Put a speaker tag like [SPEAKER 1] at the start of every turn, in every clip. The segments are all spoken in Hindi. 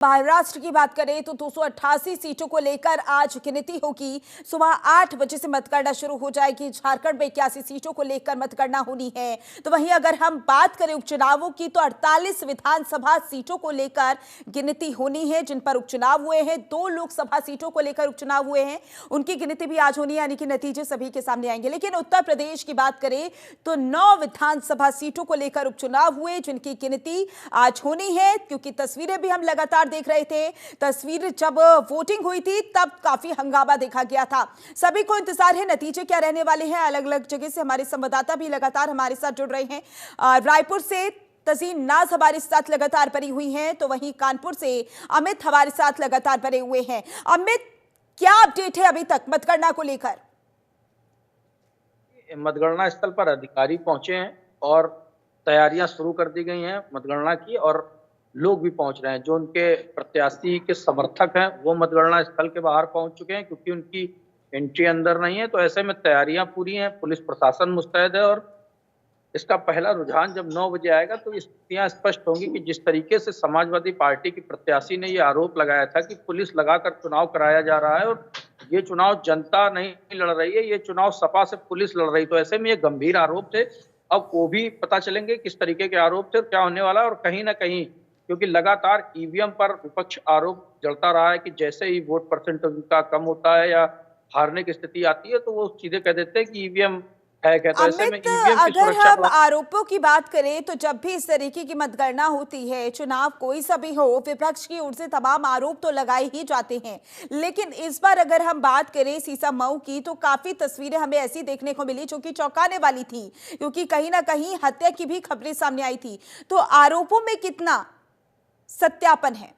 [SPEAKER 1] महाराष्ट्र की बात करें तो 288 सीटों को लेकर आज गिनती होगी। सुबह 8 बजे से मतगणना शुरू हो जाएगी। झारखंड में 81 सीटों को लेकर मतगणना होनी है। तो वहीं अगर हम बात करें उपचुनावों की तो 48 विधानसभा सीटों को लेकर गिनती होनी है, जिन पर उपचुनाव हुए हैं। 2 लोकसभा सीटों को लेकर उपचुनाव हुए हैं, उनकी गिनती भी आज होनी है, यानी कि नतीजे सभी के सामने आएंगे। लेकिन उत्तर प्रदेश की बात करें तो 9 विधानसभा सीटों को लेकर उपचुनाव हुए, जिनकी गिनती आज होनी है। क्योंकि तस्वीरें भी हम लगातार देख रहे थे, तस्वीर जब वोटिंग हुई थी तब काफी हंगामा देखा गया था। सभी को इंतजार है नतीजे क्या रहने वाले हैं। अलग अलग जगह से हमारे संवाददाता भी लगातार हमारे साथ जुड़ रहे हैं। रायपुर से तजीन नाज हमारे साथ लगातार बनी हुई हैं, तो वहीं कानपुर से अमित हमारे साथ लगातार बने हुए हैं। अमित, क्या अपडेट है अभी तक मतगणना को लेकर?
[SPEAKER 2] मतगणना स्थल पर अधिकारी पहुंचे हैं और तैयारियां शुरू कर दी गई हैं मतगणना की, और लोग भी पहुंच रहे हैं। जो उनके प्रत्याशी के समर्थक हैं वो मतगणना स्थल के बाहर पहुंच चुके हैं, क्योंकि उनकी एंट्री अंदर नहीं है। तो ऐसे में तैयारियां पूरी हैं, पुलिस प्रशासन मुस्तैद है, और इसका पहला रुझान जब 9 बजे आएगा तो स्थितियां स्पष्ट होंगी कि जिस तरीके से समाजवादी पार्टी की प्रत्याशी ने ये आरोप लगाया था कि पुलिस लगाकर चुनाव कराया जा रहा है और ये चुनाव जनता नहीं लड़ रही है, ये चुनाव सपा से पुलिस लड़ रही। तो ऐसे में ये गंभीर आरोप थे। अब वो भी पता चलेंगे किस तरीके के आरोप थे और क्या होने वाला है। और कहीं ना कहीं क्योंकि लगातार ईवीएम पर विपक्ष आरोप जड़ता रहा है कि जैसे ही वोट परसेंट उनका कम होता है या हारने की स्थिति आती है तो वो सीधे कह देते हैं कि ईवीएम हैक है। तो ऐसे में
[SPEAKER 1] अमित,
[SPEAKER 2] ईवीएम की
[SPEAKER 1] अगर
[SPEAKER 2] सुरक्षा
[SPEAKER 1] हम आरोपों की बात करें तो जब भी इस तरीके की मतगणना होती है, चुनाव कोई सा भी हो, विपक्ष की ओर से तमाम आरोप तो लगाए ही जाते हैं। लेकिन इस बार अगर हम बात करें सीसामऊ की तो काफी तस्वीरें हमें ऐसी देखने को मिली जो कि चौंकाने वाली थी, क्योंकि कहीं ना कहीं हत्या की भी खबरें सामने आई थी। तो आरोपों में कितना सत्यापन है?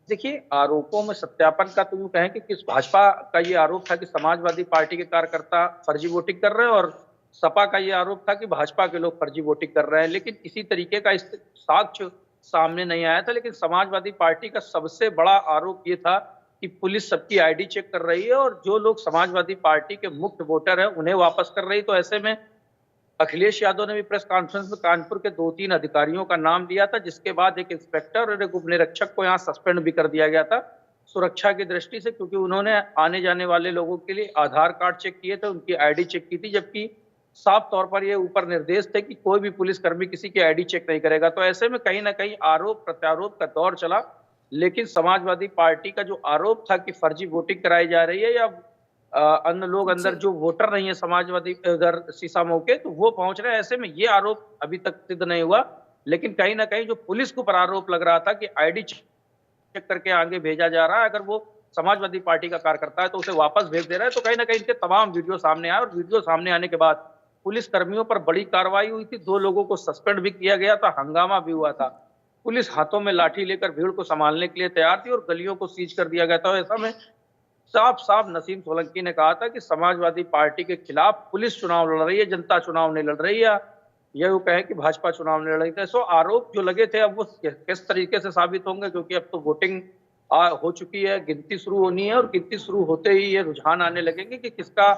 [SPEAKER 2] देखिए, आरोपों में सत्यापन का तो यूं कहें कि किस भाजपा का ये आरोप था कि समाजवादी पार्टी के कार्यकर्ता फर्जी वोटिंग कर रहे हैं, और सपा का ये आरोप था कि भाजपा के लोग फर्जी वोटिंग कर रहे हैं। लेकिन किसी तरीके का साक्ष्य सामने नहीं आया था। लेकिन समाजवादी पार्टी का सबसे बड़ा आरोप ये था कि पुलिस सबकी आईडी चेक कर रही है और जो लोग समाजवादी पार्टी के मुख्य वोटर हैं उन्हें वापस कर रही। तो ऐसे में अखिलेश यादव ने भी प्रेस कॉन्फ्रेंस में कानपुर के 2-3 अधिकारियों का नाम लिया था, जिसके बाद एक इंस्पेक्टर और एक उप निरीक्षक को यहाँ सस्पेंड भी कर दिया गया था सुरक्षा की दृष्टि से, क्योंकि उन्होंने आने जाने वाले लोगों के लिए आधार कार्ड चेक किए थे, उनकी आईडी चेक की थी। जबकि साफ तौर पर ये ऊपर निर्देश थे कि कोई भी पुलिसकर्मी किसी की आईडी चेक नहीं करेगा। तो ऐसे में कहीं ना कहीं आरोप प्रत्यारोप का दौर चला। लेकिन समाजवादी पार्टी का जो आरोप था कि फर्जी वोटिंग कराई जा रही है या अन्य लोग अंदर जो वोटर नहीं है समाजवादी उधर सीसामऊ के, तो वो पहुंच रहे हैं। ऐसे में ये आरोप अभी तक सिद्ध नहीं हुआ। लेकिन कहीं ना कहीं जो पुलिस के ऊपर आरोप लग रहा था कि आईडी चेक करके आगे भेजा जा रहा है, अगर वो समाजवादी पार्टी का कार्यकर्ता है तो उसे वापस भेज दे रहा है, तो कहीं ना कहीं इनके तमाम वीडियो सामने आए। और वीडियो सामने आने के बाद पुलिस कर्मियों पर बड़ी कार्रवाई हुई थी। 2 लोगों को सस्पेंड भी किया गया था, हंगामा भी हुआ था। पुलिस हाथों में लाठी लेकर भीड़ को संभालने के लिए तैयार थी और गलियों को सीज कर दिया गया था। ऐसा में साफ साफ नसीम सोलंकी ने कहा था कि समाजवादी पार्टी के खिलाफ पुलिस चुनाव लड़ रही है, जनता चुनाव नहीं लड़ रही है। यह वो कहे कि भाजपा चुनाव नहीं लड़ रही है। सो आरोप जो लगे थे अब वो किस तरीके से साबित होंगे, क्योंकि अब तो वोटिंग हो चुकी है, गिनती शुरू होनी है, और गिनती शुरू होते ही ये रुझान आने लगेंगे कि किसका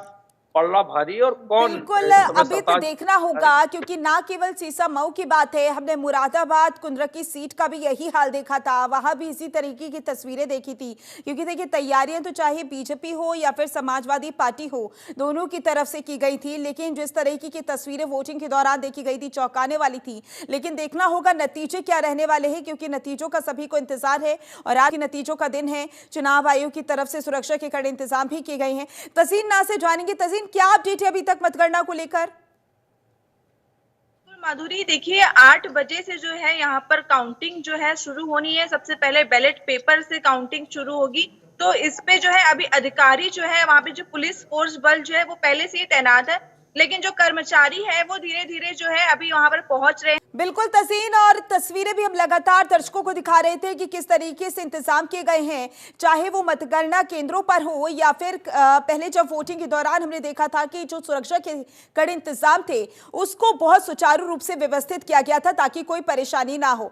[SPEAKER 2] पलड़ा भारी है और कौन
[SPEAKER 1] बिल्कुल,
[SPEAKER 2] इस समय
[SPEAKER 1] अभी तो
[SPEAKER 2] सरताज।
[SPEAKER 1] देखना होगा, क्योंकि ना केवल सीसामऊ की बात है, हमने मुरादाबाद कुंद्रकी सीट का भी यही हाल देखा था, वहां भी इसी तरीके की तस्वीरें देखी थी। क्योंकि देखिए, तैयारियां तो चाहे बीजेपी हो या फिर समाजवादी पार्टी हो, दोनों की तरफ से की गई थी। लेकिन जिस तरीके की तस्वीरें वोटिंग के दौरान देखी गई थी, चौंकाने वाली थी। लेकिन देखना होगा नतीजे क्या रहने वाले हैं, क्योंकि नतीजों का सभी को इंतजार है और आज नतीजों का दिन है। चुनाव आयोग की तरफ से सुरक्षा के कड़े इंतजाम भी किए गए हैं। तजीन ना से जानेंगे, तजीन क्या अपडेट है अभी तक मतगणना को लेकर?
[SPEAKER 3] माधुरी, देखिए 8 बजे से जो है यहाँ पर काउंटिंग जो है शुरू होनी है। सबसे पहले बैलेट पेपर से काउंटिंग शुरू होगी। तो इसमें जो है अभी अधिकारी जो है वहाँ पे जो पुलिस फोर्स बल जो है वो पहले से ही तैनात है, लेकिन जो कर्मचारी है वो धीरे धीरे जो है अभी वहाँ पर पहुंच रहे हैं।
[SPEAKER 1] बिल्कुल तज़ीन, और तस्वीरें भी हम लगातार दर्शकों को दिखा रहे थे कि किस तरीके से इंतजाम किए गए हैं, चाहे वो मतगणना केंद्रों पर हो या फिर पहले जब वोटिंग के दौरान हमने देखा था कि जो सुरक्षा के कड़े इंतजाम थे उसको बहुत सुचारू रूप से व्यवस्थित किया गया था ताकि कोई परेशानी ना हो।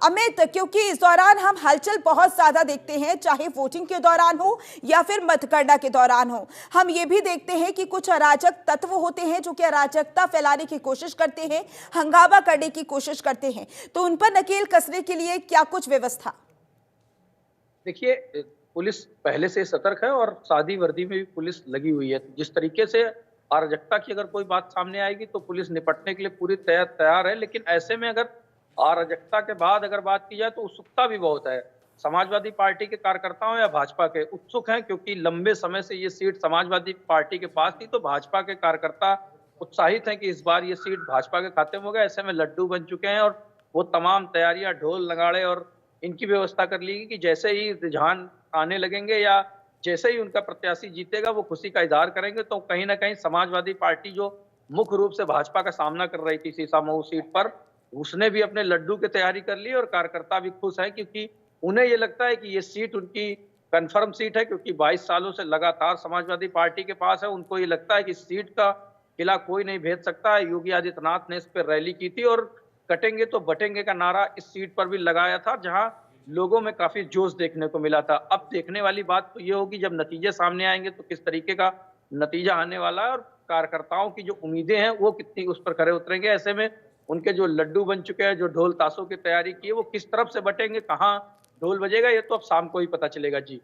[SPEAKER 1] अमित, क्योंकि इस दौरान हम हलचल बहुत ज्यादा देखते हैं, चाहे वोटिंग के दौरान हो या फिर मतगणना के दौरान हो, हम ये भी देखते हैं कि कुछ अराजक तत्व होते हैं जो कि अराजकता फैलाने की कोशिश करते हैं, हंगामा करने की कोशिश करते हैं, तो उन पर नकेल कसने के लिए क्या कुछ व्यवस्था?
[SPEAKER 2] देखिए, पुलिस पहले से सतर्क है और सादी वर्दी में भी पुलिस लगी हुई है। जिस तरीके से अराजकता की अगर कोई बात सामने आएगी तो पुलिस निपटने के लिए पूरी तैयार है। लेकिन ऐसे में अगर अराजकता के बाद अगर बात की जाए तो उत्सुकता भी बहुत है। समाजवादी पार्टी के कार्यकर्ताओं या भाजपा के उत्सुक हैं, क्योंकि लंबे समय से ये सीट समाजवादी पार्टी के पास थी, तो भाजपा के कार्यकर्ता उत्साहित हैं कि इस बार ये सीट भाजपा के खाते में हो गया। ऐसे में लड्डू बन चुके हैं और वो तमाम तैयारियां, ढोल नगाड़े और इनकी व्यवस्था कर ली कि जैसे ही रुझान आने लगेंगे या जैसे ही उनका प्रत्याशी जीतेगा वो खुशी का इजहार करेंगे, तो कहीं ना कहीं समाजवादी पार्टी जो मुख्य रूप से भाजपा का सामना कर रही थी सीसामऊ सीट पर, उसने भी अपने लड्डू की तैयारी कर ली और कार्यकर्ता भी खुश हैं, क्योंकि उन्हें ये लगता है कि ये सीट उनकी कंफर्म सीट है, क्योंकि 22 सालों से लगातार समाजवादी पार्टी के पास है। उनको ये लगता है कि सीट का किला कोई नहीं भेद सकता है। योगी आदित्यनाथ ने इस पर रैली की थी और कटेंगे तो बटेंगे का नारा इस सीट पर भी लगाया था, जहां लोगों में काफी जोश देखने को मिला था। अब देखने वाली बात तो ये होगी जब नतीजे सामने आएंगे तो किस तरीके का नतीजा आने वाला है और कार्यकर्ताओं की जो उम्मीदें हैं वो कितनी उस पर खरे उतरेंगे। ऐसे में उनके जो लड्डू बन चुके हैं, जो ढोल ताशों की तैयारी की है, वो किस तरफ से बटेंगे, कहाँ ढोल बजेगा, ये तो अब शाम को ही पता चलेगा। जी।